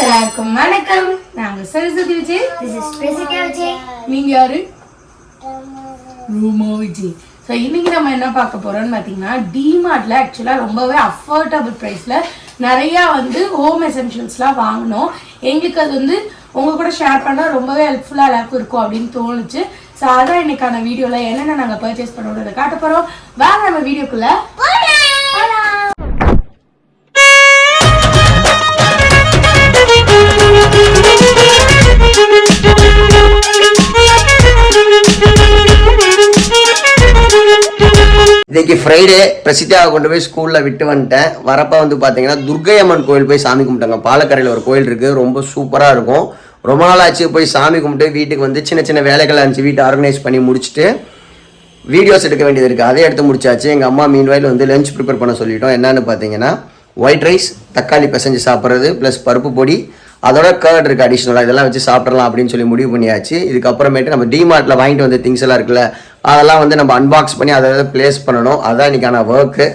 எல்லாருக்கும் வணக்கம். நாங்க Saraswati Vijay. This is Prasika Vijay. நீங்க யாரு? ரூமா விஜய். ஸோ இன்னைக்கு நம்ம என்ன பார்க்க போறோம்னு பார்த்தீங்கன்னா, டிமார்ட்ல ஆக்சுவலா ரொம்பவே அஃபோர்டபுள் ப்ரைஸ்ல நிறைய ஹோம் எசென்ஷியல்ஸ்லாம் வாங்கினோம். எங்களுக்கு அது உங்க கூட ஷேர் பண்ணா ரொம்பவே ஹெல்ப்ஃபுல்லா எல்லாருக்கும் இருக்கும் அப்படின்னு தோணுச்சு. ஸோ அதான் இன்னைக்கான வீடியோல என்னென்ன நாங்க பர்ச்சேஸ் பண்ணுறோம் காட்ட போறோம். வாங்க நம்ம வீடியோக்குள்ள. இன்னைக்கு ஃப்ரைடே பிரசித்தாவை கொண்டு போய் ஸ்கூலில் விட்டு வந்துட்டேன். வரப்போ பார்த்தீங்கன்னா துர்க்கையம்மன் கோயில் போய் சாமி கும்பிட்டாங்க. பாலக்கரையில் ஒரு கோயில் இருக்குது, ரொம்ப சூப்பராக இருக்கும். ரொம்ப நாள் ஆச்சு போய் சாமி கும்பிட்டு வீட்டுக்கு சின்ன சின்ன வேலைகள் இருந்துச்சு, வீட்டை ஆர்கனைஸ் பண்ணி முடிச்சுட்டு வீடியோஸ் எடுக்க வேண்டியது இருக்குது. அதே எடுத்து முடிச்சாச்சு. எங்கள் அம்மா மீன்வாயில் லஞ்ச் ப்ரிப்பேர் பண்ண சொல்லிட்டோம். என்னன்னு பார்த்தீங்கன்னா ஒயிட் ரைஸ், தக்காளி பிசைஞ்சு சாப்பிட்றது, ப்ளஸ் பருப்பு பொடி, அதோட கர்ட் இருக்குது அடிஷ்னலாக. இதெல்லாம் வச்சு சாப்பிட்றலாம் அப்படின்னு சொல்லி முடிவு பண்ணியாச்சு. இதுக்கப்புறமேட்டு நம்ம டிமார்ட்டில் வாங்கிட்டு வந்த திங்ஸ் எல்லாம் இருக்குல்ல, அதெல்லாம் நம்ம அன்பாக்ஸ் பண்ணி அதை ப்ளேஸ் பண்ணணும். அதுதான் இன்றைக்கான ஒர்க்கு.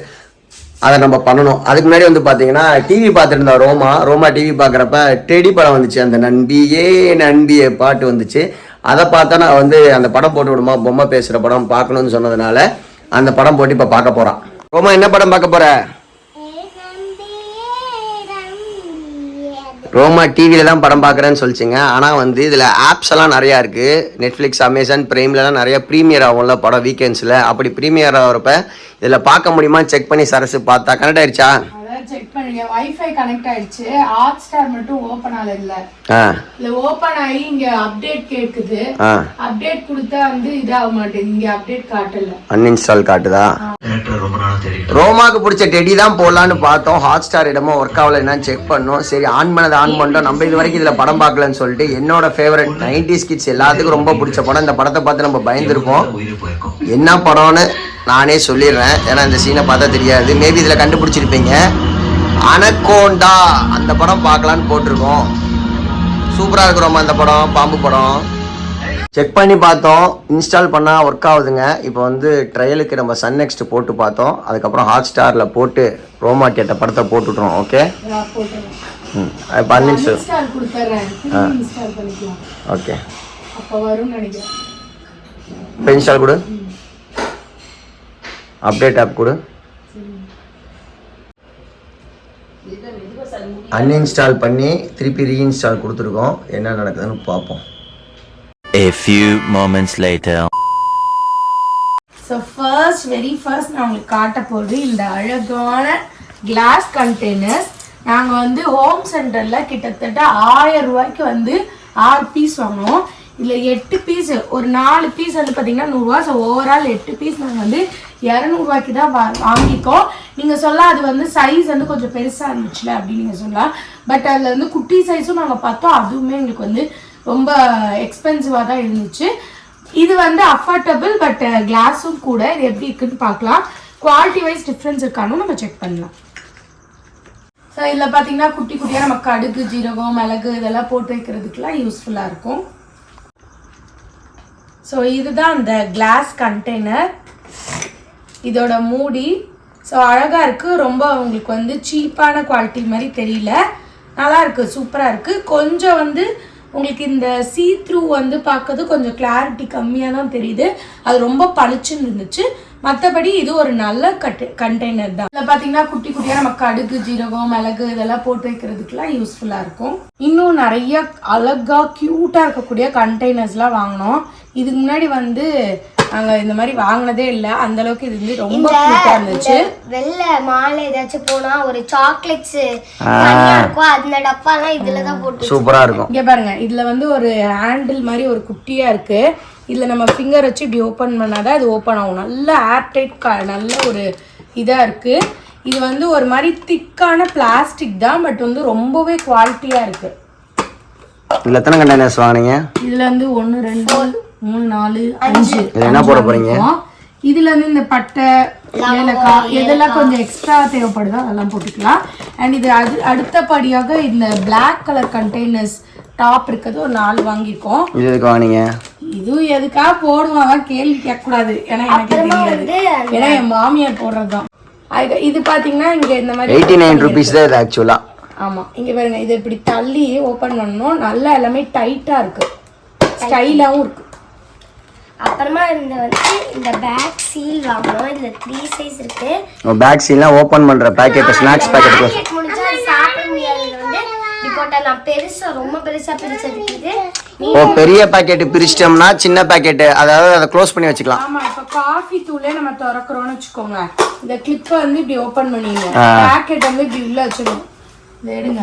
அதை நம்ம பண்ணணும். அதுக்கு முன்னாடி பார்த்தீங்கன்னா டிவி பார்த்துட்டு இருந்தோம். ரோமா டிவி பார்க்குறப்ப டெடி படம் வந்துச்சு. அந்த நண்பியே பாட்டு வந்துச்சு. அதை பார்த்தா நான் அந்த படம் போட்டு விடுமா, பொம்மை பேசுகிற படம் பார்க்கணுன்னு சொன்னதுனால அந்த படம் போட்டு இப்போ பார்க்க போகிறான். ரோமா, என்ன படம் பார்க்க போகிற? ரோமா டிவியில் தான் படம் பார்க்குறேன்னு சொல்லிச்சுங்க. ஆனால் இதில் ஆப்ஸ் எல்லாம் நிறையா இருக்குது. நெட்ஃப்ளிக்ஸ், அமேசான் ப்ரைம்லலாம் நிறையா ப்ரீமியர் ஆகும்ல படம் வீக்கெண்ட்ஸில். அப்படி ப்ரீமியர் ஆகிறப்ப இதில் பார்க்க முடியுமா செக் பண்ணி சரசு பார்த்தா. கனெக்ட் ஆயிடுச்சா? செக் பண்ணுங்க. வைஃபை கனெக்ட் ஆயிடுச்சு. ஹாட்ஸ்டார் மட்டும் ஓபன் ஆல இல்ல. இல்ல ஓபன் ஆகி இங்க அப்டேட் கேக்குது. அப்டேட் கொடுத்தா இதாக மாட்டேங்குது. இங்க அப்டேட் காட்டல, அன்இன்ஸ்டால் காட்டுதா? ரோமாக்கு பிடிச்ச டெடி தான் போடலான்னு பார்த்தோம். ஹாட்ஸ்டார் இடமோ ஒர்க் ஆகல என்னன்னு செக் பண்ணோம். சரி, ஆன் பண்ணிட்டோம். நம்ம இது வரைக்கும் இதுல படம் பார்க்கலன்னு சொல்லிட்டு என்னோட ஃபேவரட் 90s கிட்ஸ் எல்லாத்துக்கும் ரொம்ப பிடிச்ச படம். இந்த படத்தை பார்த்து நம்ம பயந்துருப்போம். என்ன படம்னு நானே சொல்லிடுறேன், ஏன்னா இந்த சீனை பார்த்தா தெரியாது. மேபி இதுல கண்டுபிடிச்சிருப்பீங்க. அனகோண்டா அந்த படம் பார்க்கலான்னு போட்டிருக்கோம். சூப்பராக இருக்கிறோமா அந்த படம், பாம்பு படம். செக் பண்ணி பார்த்தோம், இன்ஸ்டால் பண்ணால் ஒர்க் ஆகுதுங்க. இப்போ ட்ரையலுக்கு நம்ம சன் நெக்ஸ்ட் போட்டு பார்த்தோம். அதுக்கப்புறம் ஹாட் ஸ்டாரில் போட்டு ரோமா கேட்ட படத்தை போட்டுட்றோம். ஓகே, இப்போ அன்இன்ஸ்டால் ஓகே. இப்போ இன்ஸ்டால் கொடு, அப்டேட் ஆப் கொடு. அன்இன்ஸ்டால் பண்ணி திருப்பி ரீஇன்ஸ்டால் கொடுத்துருக்கோம். என்ன நடக்குதுன்னு பார்ப்போம். A few moments later. So very first நான் உங்களுக்கு காட்ட போகிறது இந்த அழகான கிளாஸ் கண்டெய்னர்ஸ். நாங்கள் ஹோம் சென்டரில் கிட்டத்தட்ட 1000 ரூபாய்க்கு 6 பீஸ் வாங்கினோம். இதில் 8 பீஸ், ஒரு 4 பீஸ் பார்த்தீங்கன்னா 100 ரூபா. ஸோ ஓவரால் 8 பீஸ் நாங்கள் 200 ரூபாய்க்கு தான் வாங்கிக்கோம். நீங்கள் சொல்லலாம் அது சைஸ் கொஞ்சம் பெருசாக இருந்துச்சுல அப்படின்னு நீங்கள் சொல்லலாம். பட் அதில் குட்டி சைஸும் நாங்கள் பார்த்தோம். அதுவுமே எங்களுக்கு ரொம்ப எக்ஸ்பென்சிவாக தான் இருந்துச்சு. இது அஃபோர்டபுள், பட் கிளாஸும் கூட. இது எப்படி இருக்குன்னு பார்க்கலாம். குவாலிட்டி வைஸ் டிஃப்ரென்ஸ் இருக்கானு நம்ம செக் பண்ணலாம். ஸோ இதில் பார்த்தீங்கன்னா குட்டி குட்டியாக நம்ம கடுகு, ஜீரகம், மிளகு இதெல்லாம் போட்டு வைக்கிறதுக்குலாம் யூஸ்ஃபுல்லாக இருக்கும். ஸோ இதுதான் அந்த கிளாஸ் கண்டெய்னர், இதோட மூடி. ஸோ அழகாக இருக்குது. ரொம்ப உங்களுக்கு சீப்பான குவாலிட்டி மாதிரி தெரியல, நல்லா இருக்குது, சூப்பராக இருக்குது. கொஞ்சம் உங்களுக்கு இந்த சீ த்ரூ பார்க்கறது கொஞ்சம் கிளாரிட்டி கம்மியாக தான் தெரியுது. அது ரொம்ப பளிச்சுன்னு இருந்துச்சு. மற்றபடி இது ஒரு நல்ல கண்டெய்னர் தான். இதில் பார்த்தீங்கன்னா குட்டி குட்டியாக நம்ம கடுகு, ஜீரகம், மிளகு இதெல்லாம் போட்டு வைக்கிறதுக்குலாம் யூஸ்ஃபுல்லாக இருக்கும். இன்னும் நிறைய அழகாக க்யூட்டாக இருக்கக்கூடிய கண்டெய்னர்ஸ்லாம் வாங்கினோம். இதுக்கு முன்னாடி நாங்கள் இந்த மாதிரி வாங்கினதே இல்லை. அந்த அளவுக்கு இது ரொம்ப க்யூட்டாக இருந்துச்சு. வெள்ளை மாலை ஏதாச்சும் போனால் ஒரு சாக்லேட்ஸ் இருக்கும், அந்த டப்பாலாம் இதில் தான் போட்டு சூப்பராக இருக்கும். இங்கே பாருங்க, இதில் ஒரு ஹேண்டில் மாதிரி ஒரு குட்டியாக இருக்குது. இதில் நம்ம ஃபிங்கர் வச்சு இப்படி ஓப்பன் பண்ணாதான் இது ஓப்பன் ஆகும். நல்ல ஏர்டைட், நல்ல ஒரு இதாக இருக்குது. இது ஒரு மாதிரி திக்கான பிளாஸ்டிக் தான், பட் ரொம்பவே குவாலிட்டியாக இருக்குது. இதில் எத்தனை கண்டெய்னர்ஸ் வாங்கினீங்க? இதில் 1 2 3 4 5 என்ன போட போகிறீங்க? இதுல இந்த பட்டை, ஏலக்காய் இதெல்லாம் கொஞ்சம் எக்ஸ்ட்ரா தேவைப்படுதோ அதெல்லாம் போட்டுக்கலாம். அண்ட் இது அடுத்தபடியாக இந்த பிளாக் கலர் கண்டெய்னர்ஸ் டாப் இருக்குது, ஒரு 4 வாங்கியிருக்கோம். இது எதுக்கு வாங்கினீங்க? இது எதுக்காக போடுவாங்க கேள்வி கேட்கக்கூடாது, ஏன்னா எனக்கு தெரியாது. ஏன்னா என் மாமியார் போடுறது தான். இது பாத்தீங்கன்னா இங்க இந்த மாதிரி 89 rupees தான் இது ஆக்சுவலா. ஆமாம் இங்கே பாருங்க, இதை இப்படி தள்ளி ஓப்பன் பண்ணணும். நல்லா எல்லாமே டைட்டாக இருக்குது, ஸ்டைலாகவும் இருக்குது. அப்புறமா இந்த பேக் சீல் வாங்கணும். இதுல 3 சைஸ் இருக்கு. பேக் சீல்லாம் ஓபன் பண்ற பாக்கெட், ஸ்நாக்ஸ் பாக்கெட் முடிஞ்சா சாப்பிட முடியாது. இப்போ நான் பெருசா ரொம்ப பெருசா பிரிச்சதுக்கு இது. ஓ பெரிய பாக்கெட் பிரிச்சிட்டோம்னா சின்ன பாக்கெட் அதாவது அதை க்ளோஸ் பண்ணி வச்சுக்கலாம். ஆமா, இப்போ காஃபி தூளே நம்ம திறக்கிறோம்னு வச்சுக்கோங்க, இந்த கிளிப்பை வந்து இப்படி ஓபன் பண்ணிடணும். பாக்கெட் வந்து இப்படி உள்ள வச்சிடணும். இதை எடுங்க.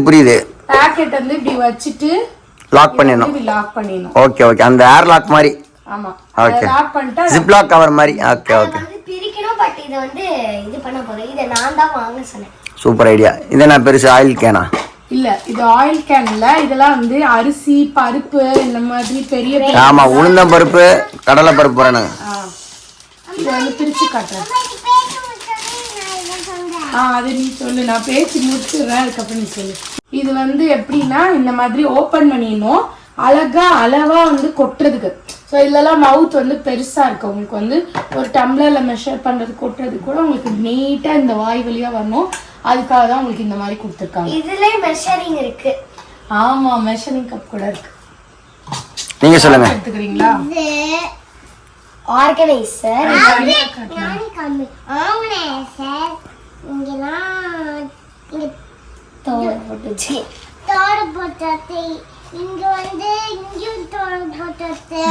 புரியுது. பாக்கெட் வந்து இப்படி வச்சுட்டு லாக் பண்ணிடணும். இப்படி லாக் பண்ணிடணும். ஓகே அந்த ஏர் லாக் மாதிரி. ஆமா, ஓகே. லாக் பண்ணிட்டா ஜிப் லாக் கவர் மாதிரி. ஓகே வந்து பிரிக்கணும். பட் இத வந்து இது பண்ண போறேன். இத நான் தான் வாங்க சொன்னேன். Super idea. இத நான் பெருசு ஆயில் கேனா இல்ல, இது ஆயில் கேன் இல்ல. இதெல்லாம் வந்து அரிசி பருப்பு இந்த மாதிரி பெரிய ஆமா உளுந்தம் பருப்பு கடலை பருப்பு போறானே. இத வந்து பிரிச்சு காட்டுறேன். அது நீ சொல்லு, நான் பேசி முடிச்சுடுறேன், அதுக்கப்புறம் நீ சொல்லு. இது வந்து எப்படின்னா இந்த மாதிரி ஓப்பன் பண்ணிடணும். அழகா அளவா வந்து கொட்டுறதுக்கு. ஸோ இதெல்லாம் மவுத் வந்து பெருசா இருக்கு. உங்களுக்கு வந்து ஒரு டம்ளர்ல மெஷர் பண்றது கொட்டுறது கூட உங்களுக்கு நீட்டா இந்த வாய் வழியா வரணும். அதுக்காக தான் உங்களுக்கு இந்த மாதிரி கொடுத்துருக்காங்க. இதுல மெஷரிங் இருக்கு. ஆமா, மெஷரிங் கப் கூட இருக்கு. நீங்க சொல்லுங்க. எடுத்துக்கிறீங்களா? இது ஆர்கனைசர். இங்க தோடு போட்டுச்சு. தோடு போட்டது. இங்க வந்து இங்கேயும் தோடு போட்டது.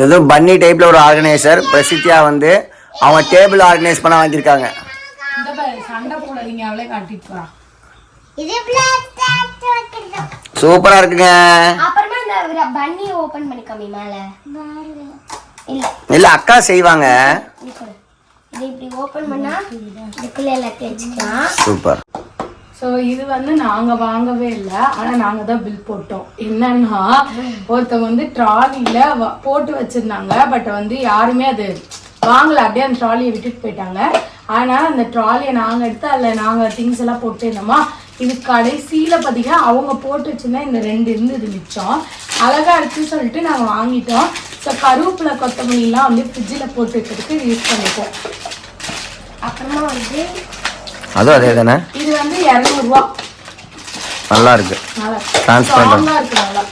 ஏதோ பன்னி டைப்ல ஒரு ஆர்கனைசர் பிரசித்தியா வந்து அவங்க டேபிள் ஆர்கனைஸ் பண்ண வாங்கியிருக்காங்க. இந்த பாரு, சண்டை போடாதீங்க, அவளே காட்டிட்டு போறா. இது பிளாஸ்டிக் வைக்கிறோம். சூப்பரா இருக்குங்க. அப்புறமா இந்த பன்னி ஓபன் பண்ணி காமி மேல. இல்ல அக்கா செய்வாங்க. இது இப்படி ஓபன் பண்ணா இதுக்குள்ள எல்லாத்தையும் வச்சுக்கலாம். சூப்பர். ஸோ இது வந்து நாங்கள் வாங்கவே இல்லை, ஆனால் நாங்கள் தான் பில் போட்டோம். என்னன்னா ஒருத்தவங்க வந்து ட்ராலியில் போட்டு வச்சுருந்தாங்க. பட் வந்து யாருமே அது வாங்கலை, அப்படியே அந்த ட்ராலியை விட்டுட்டு போயிட்டாங்க. ஆனால் அந்த ட்ராலியை நாங்கள் எடுத்து அதில் நாங்கள் திங்ஸ் எல்லாம் போட்டு இருந்தோமா. இது கடைசியில் பார்த்தீங்கன்னா அவங்க போட்டு வச்சுருந்தா இந்த 2 இருந்தது மிச்சம். அழகாக இருக்குன்னு சொல்லிட்டு நாங்கள் வாங்கிட்டோம். ஸோ கருவேப்பிலை கொத்தமல்லிலாம் வந்து ஃப்ரிட்ஜில் போட்டு வைக்கிறதுக்கு யூஸ் பண்ணிப்போம். அப்புறமா வந்து அதுவும் அதே தானே. இது வந்து 200 ரூபா. நல்லா இருக்கு. ஸ்ட்ராங்கா இருக்கு. நல்லா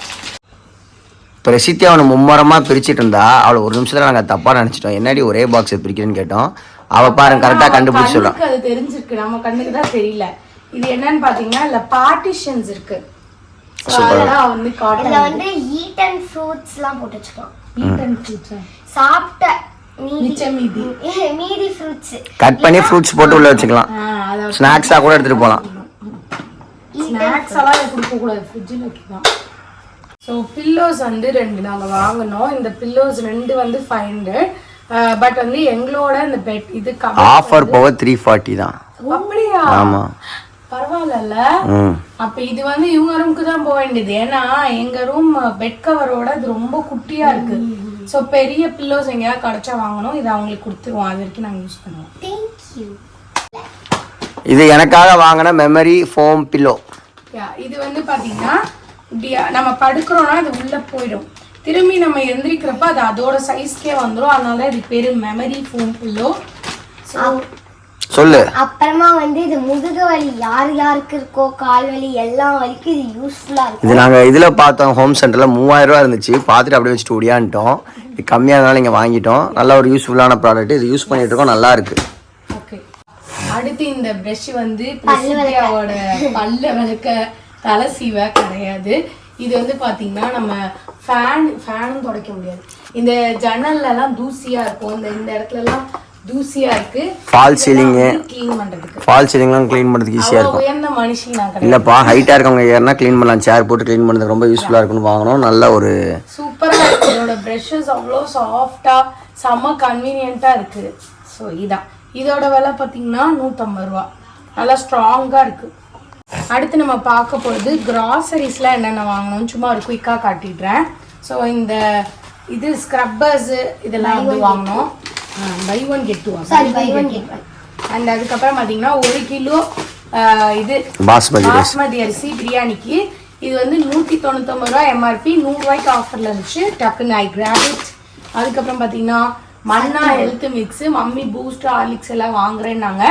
பிரசித்தி அவனை மும்மரமா பிரிச்சுட்டு இருந்தா அவளை ஒரு நிமிஷத்துல நாங்க தப்பா நினைச்சிட்டோம். என்னடி ஒரே பாக்ஸ் பிரிக்கிறேன்னு கேட்டோம். அவ பாருங்க கரெக்டா கண்டுபிடிச்சு சொல்றான். அது தெரிஞ்சிருக்கு, நம்ம கண்ணுக்கு தான் தெரியல. இது என்னன்னு பாத்தீங்கன்னா இல்ல பார்ட்டிஷன்ஸ் இருக்கு. அதெல்லாம் வந்து இதுல வந்து ஈட்டன் ஃப்ரூட்ஸ்லாம் போட்டு வச்சுக்கலாம். ஈட்டன் ஃப்ரூட்ஸ் சாப்பிட்ட மீதி ஃப்ரூட்ஸ் கட் பண்ணி ஃப்ரூட்ஸ் போட்டு உள்ள வச்சுக்கலாம். ஸ்நாக்ஸா கூட எடுத்துட்டு போலாம். ஸ்நாக்ஸ் எல்லாம் கொடுக்க கூடாது, ஃப்ரிட்ஜில் வைக்கலாம். ஸோ பில்லோஸ் வந்து 2 நாங்கள் வாங்கினோம். இந்த பில்லோஸ் 2 வந்து 500. பட் வந்து எங்களோட இந்த பெட் இது ஆஃபர் போக 340 தான். அப்படியா? ஆமா, பரவாயில்ல. அப்ப இது வந்து இவங்க ரூமுக்கு தான் போக வேண்டியது. ஏன்னா எங்க ரூம் பெட் கவரோட இது ரொம்ப குட்டியா இருக்கு. ஸோ பெரிய பில்லோஸ் எங்கேயாவது கிடைச்சா வாங்கணும். இதை அவங்களுக்கு கொடுத்துருவோம், அது வரைக்கும் நாங்கள் யூஸ் பண்ணுவோம். தேங்க்யூ. இது எனக்காக வாங்கின மெமரி ஃபோம் பில்லோ. இது வந்து பாத்தீங்கன்னா இப்படி நம்ம படுக்கிறோம்னா இது உள்ள போயிடும். திரும்பி நம்ம எந்திரிக்கிறப்ப அது அதோட சைஸ்க்கே வந்துடும். அதனால இது பேரு மெமரி ஃபோம் பில்லோ. சொல்லு. அப்புறமா வந்து இது முதுகு வலி யார் யாருக்கு இருக்கோ, கால் வலி எல்லா வலிக்கும் இது யூஸ்ஃபுல்லா இருக்கும். இது நாங்க இதுல பார்த்தோம், ஹோம் சென்டர்ல 3000 ரூபா இருந்துச்சு. பார்த்துட்டு அப்படியே வச்சுட்டு ஓடியான்ட்டோம். இது கம்மியானால இங்க வாங்கிட்டோம். நல்ல ஒரு யூஸ்ஃபுல்லான ப்ராடக்ட். இது யூஸ் பண்ணிட்டு இருக்கோம், நல்லா இருக்கு. ஓகே, அடுத்து இந்த பிரஷ் வந்து பிரசித்தியாவோட பல்ல விளக்க தலை சீவ கிடையாது. இது வந்து பாத்தீங்கன்னா நம்ம ஃபேனும் துடைக்க முடியாது. இந்த ஜன்னல்ல எல்லாம் தூசியா இருக்கும். இந்த இடத்துல எல்லாம் தூசியா இருக்கு. ஃபால் சீலிங் க்ளீன் பண்றதுக்கு, ஃபால் சீலிங்லாம் க்ளீன் பண்றதுக்கு ஈஸியா இருக்கும். உயர்ந்த மனுஷன் நான் கிடையாது. இல்லப்பா, ஹைட்டா இருக்கவங்க ஏறனா க்ளீன் பண்ணலாம். சேர் போட்டு க்ளீன் பண்றதுக்கு ரொம்ப யூஸ்ஃபுல்லா இருக்குன்னு வாங்கணும். நல்ல ஒரு சூப்பரா இருக்கு. இதோட பிரஷஸ் அவ்வளோ சாஃப்டா செம்ம கன்வீனியன்ட்டா இருக்கு. ஸோ இதான் இதோட விலை பார்த்தீங்கன்னா 150 ரூபா. நல்லா ஸ்ட்ராங்கா இருக்கு. அடுத்து நம்ம பார்க்க போகிறது கிராசரிஸ்லாம் என்னென்ன வாங்கணும்னு சும்மா ஒரு குயிக்காக காட்டிடுறேன். ஸோ இந்த இது ஸ்க்ரப்பர்ஸு இதெல்லாம் வந்து வாங்கணும். Buy one get two. And அதுக்கப்புறம் பார்த்தீங்கன்னா 1 கிலோ இது பாஸ்மதி அரிசி பிரியாணிக்கு. இது வந்து 199 ரூபா எம்ஆர்பி. 100 ரூபாய்க்கு ஆஃபரில் இருந்துச்சு. டக்குன்னு ஐ கிராப் இட். அதுக்கப்புறம் பார்த்தீங்கன்னா Manna health mix. Mummy Boost Horlicks எல்லாம் வாங்குறேன்னாங்க.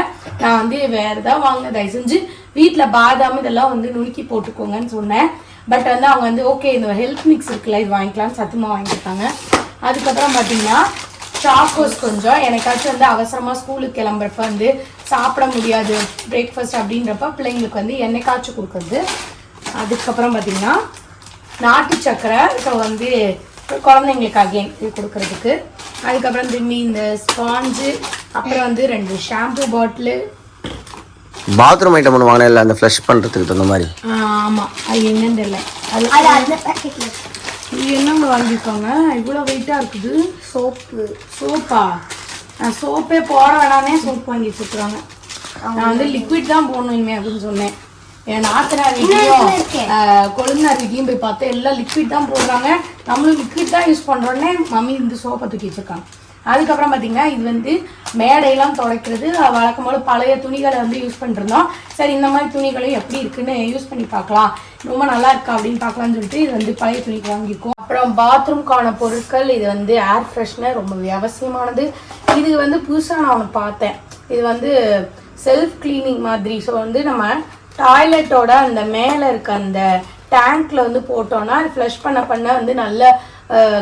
நான் வந்து வேறு ஏதாவது வாங்க தயவு செஞ்சு வீட்டில் பாதாம் இதெல்லாம் வந்து நுணுக்கி போட்டுக்கோங்கன்னு சொன்னேன். பட் வந்து அவங்க வந்து ஓகே இந்த ஹெல்த் மிக்ஸ் இருக்குல்ல இது வாங்கிக்கலாம் சத்துமா வாங்கிட்டாங்க. அதுக்கப்புறம் பார்த்தீங்கன்னா சாக்கோஸ் கொஞ்சம் எனக்காச்சும் வந்து அவசரமாக ஸ்கூலுக்கு கிளம்புறப்ப வந்து சாப்பிட முடியாது பிரேக்ஃபாஸ்ட் அப்படின்றப்ப பிள்ளைங்களுக்கு வந்து என்னைக்காச்சும் கொடுக்குறது. அதுக்கப்புறம் பார்த்தீங்கன்னா நாட்டு சக்கரை ஸோ வந்து குழந்தைங்களுக்கு அகெயின் இது கொடுக்கறதுக்கு. அதுக்கப்புறம் திரும்பி இந்த ஸ்பாஞ்சு, அப்புறம் வந்து 2 ஷாம்பு பாட்டிலு, பாத்ரூம் ஐட்டம் ஒன்று வாங்கினா இல்லை அந்த ஃப்ளஷ் பண்ணுறதுக்கு தகுந்த மாதிரி. ஆமாம் அது என்னன்னு தெரியல. அது அந்த பேக்கெட்ல இது என்னங்க வாங்கியிருக்காங்க இவ்வளோ வெயிட்டாக இருக்குது. சோப்பா நான் சோப்பே போட வேணானே சோப் வாங்கி வச்சுருக்குறாங்க. நான் வந்து லிக்விட் தான் போடணும் இனிமே அப்படின்னு சொன்னேன். என் நாத்தனார் வீட்லையும் கொழுந்தார் வீட்லையும் போய் பார்த்தேன் எல்லாம் லிக்விட் தான் போடுறாங்க. நம்மளும் லிக்விட் தான் யூஸ் பண்ணுறோன்னே மம்மி இந்த சோப்பை தூக்கி வச்சுருக்காங்க. அதுக்கப்புறம் பார்த்தீங்கன்னா இது வந்து மேடையெல்லாம் துடைக்கிறது. வழக்கம் போல பழைய துணிகளை வந்து யூஸ் பண்ணிருந்தோம். சரி இந்த மாதிரி துணிகளும் எப்படி இருக்குன்னு யூஸ் பண்ணி பார்க்கலாம், ரொம்ப நல்லா இருக்கா அப்படின்னு பார்க்கலாம்னு சொல்லிட்டு இது வந்து பழைய துணிக்கு வாங்கியிருக்கோம். அப்புறம் பாத்ரூம்க்கான பொருட்கள் இது வந்து ஏர் ஃப்ரெஷ்னர் ரொம்ப அவசியமானது. இது வந்து புதுசாக நான் ஒன்று பார்த்தேன். இது வந்து செல்ஃப் கிளீனிங் மாதிரி. ஸோ வந்து நம்ம டாய்லெட்டோட அந்த மேலே இருக்க அந்த டேங்க்ல வந்து போட்டோன்னா அது ஃப்ளஷ் பண்ண வந்து நல்லா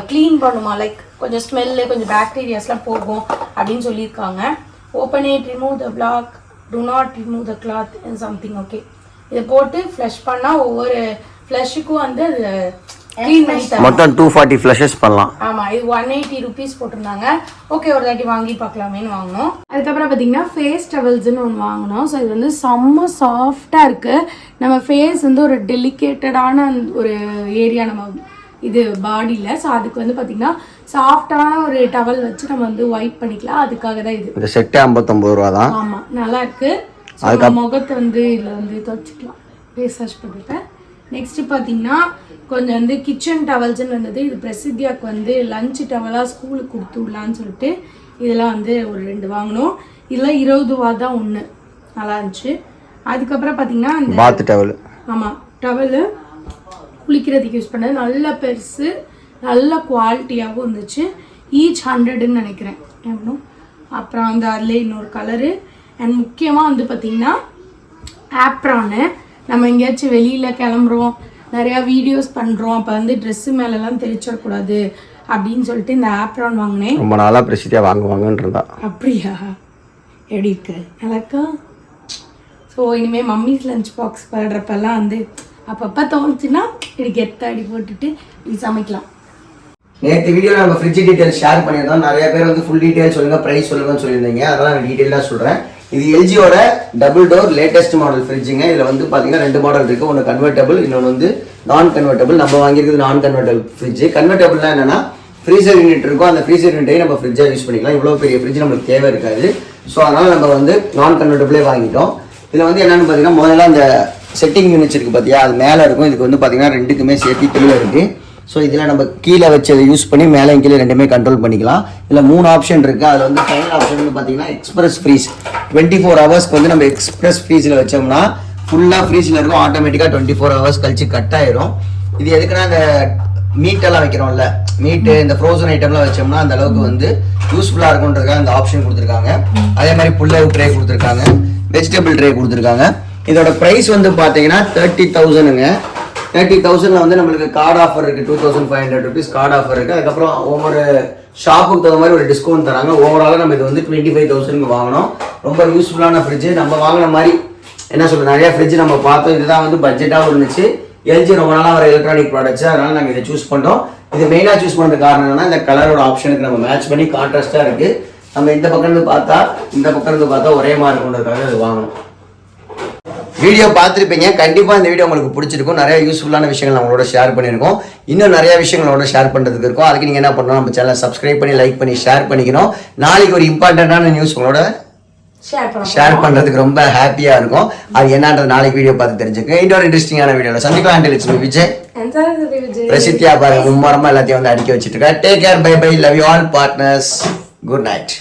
க்ளீன் பண்ணுமா. லைக் கொஞ்சம் ஸ்மெல்லு கொஞ்சம் பாக்டீரியாஸ்லாம் போகும் அப்படின்னு சொல்லியிருக்காங்க. Open it, remove the block, do not remove the cloth and something. Okay இதை போட்டு ஃப்ளஷ் பண்ணால் ஒவ்வொரு ஃப்ளஷுக்கும் வந்து அது க்ளீன் பண்ணி தரும். மொத்தம் 240 ஃப்ளஷஸ் பண்ணலாம். ஆமாம் இது 180 rupees போட்டிருந்தாங்க. ஓகே ஒரு தாட்டி வாங்கி பார்க்கலாமேன்னு வாங்கினோம். அதுக்கப்புறம் பார்த்தீங்கன்னா ஃபேஸ் டவல்ஸ்ன்னு ஒன்று வாங்கினோம். ஸோ இது வந்து செம்ம சாஃப்டாக இருக்குது. நம்ம ஃபேஸ் வந்து ஒரு டெலிகேட்டடான ஒரு ஏரியா நம்ம இது பாடியில். ஸோ அதுக்கு வந்து பார்த்திங்கன்னா சாஃப்டான ஒரு டவல் வச்சு நம்ம வந்து வைப் பண்ணிக்கலாம். அதுக்காக தான் இது. இந்த செட்டு 59 ரூபா தான். ஆமாம் நல்லா இருக்குது. முகத்தை வந்து இதில் வந்து துவைச்சிக்கலாம். ஃபேஸ் வாஷ் பண்ணிட்டேன். நெக்ஸ்ட்டு பார்த்தீங்கன்னா கொஞ்சம் வந்து கிச்சன் டவல்ஸ்ன்னு இருந்தது. இது பிரசித்தியாவுக்கு வந்து லஞ்சு டவலாக ஸ்கூலுக்கு கொடுத்து விடலான்னு சொல்லிட்டு இதெல்லாம் வந்து ஒரு 2 வாங்கினோம். இதெல்லாம் 20 ரூபா தான் ஒன்று, நல்லா இருந்துச்சு. அதுக்கப்புறம் பார்த்தீங்கன்னா அந்த பாத் டவல். ஆமாம் டவலு குளிக்கிறதுக்கு யூஸ் பண்ணது நல்ல பெருசு, நல்ல குவாலிட்டியாகவும் இருந்துச்சு. ஈச் 100ன்னு நினைக்கிறேன். அப்புறம் அந்த அதில் இன்னொரு கலரு. அண்ட் முக்கியமாக வந்து பார்த்திங்கன்னா ஆப்ரானு. நம்ம எங்கேயாச்சும் வெளியில் கிளம்புறோம், நிறையா வீடியோஸ் பண்ணுறோம், அப்போ வந்து ட்ரெஸ்ஸு மேலெல்லாம் தெரிச்சிடக்கூடாது அப்படின்னு சொல்லிட்டு இந்த ஆப்ரான் வாங்கினேன். ரொம்ப நாளாக பிரசித்தியா வாங்குவாங்கன்னு இருந்தா. அப்படியா? எப்படி இருக்கு? நல்லாக்கா? ஸோ இனிமேல் மம்மிஸ் லஞ்ச் பாக்ஸ் படுறப்பெல்லாம் வந்து அப்பப்போ தோணுச்சுன்னா இப்படி கெத்தாடி போட்டுட்டு இப்படி சமைக்கலாம். நேற்று வீடியோவில் நம்ம ஃப்ரிட்ஜ் டீட்டெயில் ஷேர் பண்ணியிருந்தோம். நிறைய பேர் வந்து ஃபுல் டீட்டெயில் சொல்லுங்கள், ப்ரைஸ் சொல்லுங்கன்னு சொல்லியிருந்தீங்க. அதெல்லாம் நான் டீட்டெயிலாக சொல்கிறேன். இது எல்ஜியோட டபுள் டோர் லேட்டஸ்ட் மாடல் ஃப்ரிட்ஜுங்க. இதில் வந்து பார்த்தீங்கன்னா 2 மாடல் இருக்குது. ஒன்று கன்வெர்ட்டபிள், இன்னொன்று வந்து நான் கன்வெர்ட்டபிள். நம்ம வாங்கியிருக்கிறது நான் கன்வெர்ட்டபிள் ஃப்ரிட்ஜு. கன்வெர்ட்டபிள்னா என்னன்னா ஃப்ரீசர் யூனிட் இருக்கும், அந்த ஃப்ரீசர் யூனிட்டையும் நம்ம ஃப்ரிட்ஜாக யூஸ் பண்ணிக்கலாம். இவ்வளோ பெரிய ஃப்ரிட்ஜ் நம்மளுக்கு தேவை இருக்காது. ஸோ அதனால் நம்ம வந்து நான் கன்வெர்ட்டபிளே வாங்கிட்டோம். இதில் வந்து என்னென்னு பார்த்தீங்கன்னா முதல்ல அந்த செட்டிங் யூனிட்ஸ் இருக்குது பார்த்தியா, அது மேலே இருக்கும். இதுக்கு வந்து பார்த்தீங்கன்னா 2க்குமே சேர்த்து கீழே இருக்குது. ஸோ இதில் நம்ம கீழே வச்சு அதை யூஸ் பண்ணி மேலே கீழே 2மே கண்ட்ரோல் பண்ணிக்கலாம். இதில் 3 ஆப்ஷன் இருக்குது. அதில் வந்து ஃபைனல் ஆப்ஷன் வந்து பார்த்தீங்கன்னா எக்ஸ்பிரஸ் ஃப்ரீஸ். 24 ஹவர்ஸ்க்கு வந்து நம்ம எக்ஸ்பிரஸ் ஃப்ரீஸில் வச்சோம்னா ஃபுல்லாக ஃப்ரீஸில் இருக்கும். ஆட்டோமேட்டிக்காக 24 ஹவர்ஸ் கழிச்சு கட் ஆயிரும். இது எதுக்குன்னா இந்த மீட்டெல்லாம் வைக்கிறோம்ல, மீட்டு இந்த ஃப்ரோசன் ஐட்டம்லாம் வச்சோம்னா அந்த அளவுக்கு வந்து யூஸ்ஃபுல்லாக இருக்குன்றதுக்காக அந்த ஆப்ஷன் கொடுத்துருக்காங்க. அதே மாதிரி புல்லவு ட்ரே கொடுத்துருக்காங்க, வெஜிடபிள் ட்ரே கொடுத்துருக்காங்க. இதோட ப்ரைஸ் வந்து பார்த்தீங்கன்னா 30,000ங்க. 30,000 வந்து நம்மளுக்கு கார்டு ஆஃபர் இருக்குது. 2,500 rupees கார்டு ஆஃபர் இருக்குது. அதுக்கப்புறம் ஒவ்வொரு ஷாப்புக்கு தகுந்த மாதிரி ஒரு டிஸ்கவுண்ட் தராங்க. ஓவராலாக நம்ம இது வந்து 25,000க்கு வாங்கினோம். ரொம்ப யூஸ்ஃபுல்லான ஃப்ரிட்ஜு. நம்ம வாங்கின மாதிரி என்ன சொல்கிறது, நிறையா ஃப்ரிட்ஜ் நம்ம பார்த்தோம். இதுதான் வந்து பட்ஜெட்டாகவும் இருந்துச்சு. எல்ஜி ரொம்ப நாளாக வர எலக்ட்ரானிக் ப்ராடக்ட்ஸ், அதனால் நாங்கள் இதை சூஸ் பண்ணுறோம். இது மெயினாக சூஸ் பண்ணுறது காரணம் என்னன்னா இந்த கலரோட ஆப்ஷனுக்கு நம்ம மேட்ச் பண்ணி கான்ட்ராஸ்ட்டாக இருக்குது. நம்ம இந்த பக்கம் இருந்து பார்த்தா ஒரே மாதிரி இருக்குன்றதுக்காக இது வாங்கணும். வீடியோ பார்த்துருப்பீங்க. கண்டிப்பாக இந்த வீடியோ உங்களுக்கு பிடிச்சிருக்கும். நிறைய யூஸ்ஃபுல்லான விஷயங்கள் நம்மளோட ஷேர் பண்ணியிருக்கோம். இன்னும் நிறைய விஷயங்களோட ஷேர் பண்ணுறதுக்கு இருக்கும். அதுக்கு நீங்கள் என்ன பண்ணணும், நம்ம சேனலை சப்ஸ்கிரைப் பண்ணி லைக் பண்ணி ஷேர் பண்ணிக்கணும். நாளைக்கு ஒரு இம்பார்ட்டண்ட்டான நியூஸ் உங்களோட ஷேர் பண்ணுறதுக்கு ரொம்ப ஹாப்பியாக இருக்கும். அது என்னன்றது நாளைக்கு வீடியோ பார்த்து தெரிஞ்சுக்கோங்க. இன்னொரு இன்ட்ரெஸ்டிங்கான வீடியோவில் சந்திக்கலாம். அண்ட் விஜய் பிரசித்தியா பாருங்க மும்மரமாக எல்லாத்தையும் வந்து அடிக்க வச்சுட்டு இருக்கா. Take care, bye bye, love you all partners, good night.